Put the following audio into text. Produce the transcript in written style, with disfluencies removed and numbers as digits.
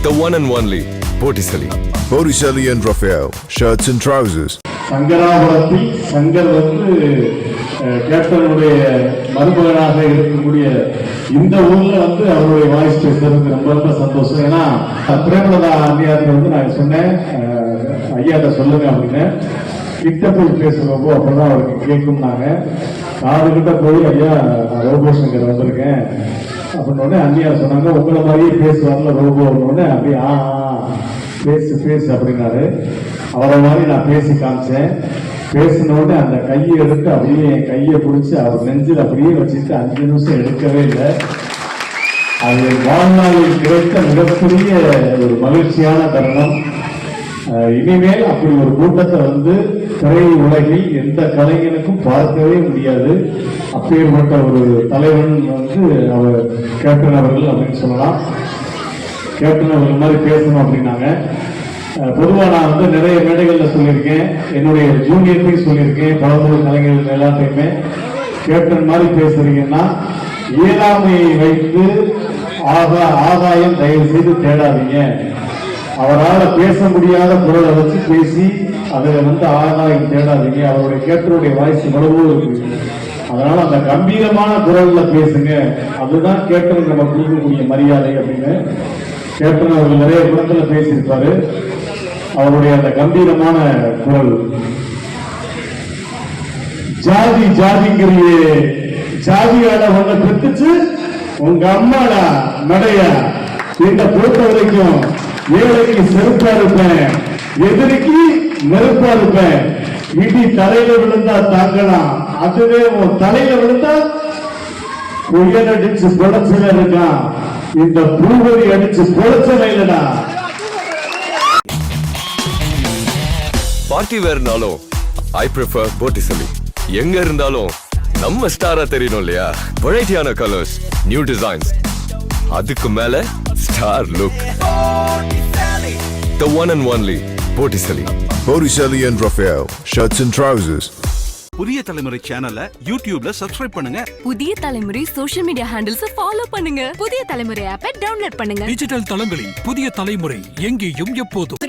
The one and only Botticelli. Botticelli and Raphael, shirts and trousers. சங்கராபுரத்தில் Shankar கேப்டனுடைய மருமகனாக இருக்கக்கூடிய இந்த ஊர்ல அவருடைய வாய்ஸ் பேசுறதுக்கு ரொம்ப ரொம்ப சந்தோஷம். ஏன்னா பிரேமலதா அம்மையார்ட்ட நான் சொன்னேன், ஐயாட்ட சொல்லுங்க அப்படின்னு. கிட்ட போய் பேசுறப்போ அப்பதான் அவருக்கு கேட்கும்னாங்க. காது கிட்ட போய் ஐயா நான் ரோபோ சங்கர் வந்திருக்கேன் அப்படின்னு அம்மையார் சொன்னாங்க. உங்களை மாதிரியே பேசுவாங்கல்ல ரோபோ அப்படின்னு. அப்படியே பேசு பேசு அப்படின்னாரு. அவரை மாதிரி நான் பேசி காமிச்சேன். பேசினோடனே அந்த கையை எடுத்து அப்படியே என் கையை பிடிச்சி அவர் நெஞ்சில் அப்படியே வச்சுட்டு 5 நிமிஷம் எடுக்கவே இல்லை. அது வாழ்நாளில் கிடைத்த மிகப்பெரிய ஒரு மகிழ்ச்சியான தருணம். இனிமேல் அப்படி ஒரு கூட்டத்தை திரை உலகில் எந்த கலைஞனுக்கும் பார்க்கவே முடியாது. அப்பேற்பட்ட ஒரு தலைவன் அவர் கேப்டன் அவர்கள் அப்படின்னு சொல்லலாம். கேப்டன் அவர்கள் மாதிரி பேசணும் அப்படின்னாங்க. பொதுவாக நான் நிறைய மேடைகள்ல சொல்லியிருக்கேன், என்னுடைய ஜூனியர்லையும் சொல்லியிருக்கேன், பழம்பொருள் கலைஞர்கள் எல்லாத்தையுமே கேப்டன் மாதிரி பேசுறீங்கன்னா இயலாமையை வைத்து ஆதாயம் தயவு செய்து தேடாதீங்க. அவரால் பேச முடியாத குரலை வச்சு பேசி அதை ஆதாயம் தேடாதீங்க. அவருடைய கேப்டனுடைய வாய்ஸ் எவ்வளவோ இருக்கு. அதனால அந்த கம்பீரமான குரல்ல பேசுங்க, அதுதான் கேப்டன் நம்ம கொடுக்கக்கூடிய மரியாதை அப்படின்னு கேப்டன் அவர்கள் நிறைய குரத்துல பேசியிருப்பாரு. அவருடைய அந்த கம்பீரமான குரல், ஜாதி ஜாதிங்கிறியே ஜாதியால உன்னை பெற்றுச்சு உங்க அம்மாடா நடையா, இந்த பொறுத்த வரைக்கும் ஏழைக்கு செருப்பா இருப்பேன், எதிரிக்கு நெருப்பா இருப்பேன். இடி தலையில விழுந்தா தாங்கலாம், அதுவே உன் தலையில விழுந்தா புயல் அடிச்சு பொழைச்சல இருக்கான், இந்த பூவரி அடிச்சு பொழைச்சல இல்லடா. பார்ட்டி வேர்னாலும் I prefer Botticelli. எங்க இருந்தாலும் நம்ம ஸ்டாரா தெரியணும் இல்லையா? வெரைட்டியான கலர்ஸ், நியூ டிசைன்ஸ், அதுக்கு மேல star look. The one and only Botticelli. Botticelli and Raphael, shirts and trousers. புதிய தலைமுறை சேனலை யூடியூப்ல சப்ஸ்கிரைப் பண்ணுங்க. புதிய தலைமுறை சோஷியல் மீடியா ஹேண்டில்ஸ் ஃபாலோ பண்ணுங்க. புதிய தலைமுறை ஆப்பை டவுன்லோட் பண்ணுங்க. டிஜிட்டல் தளங்களில் புதிய தலைமுறை எங்கேயும் எப்போதும்.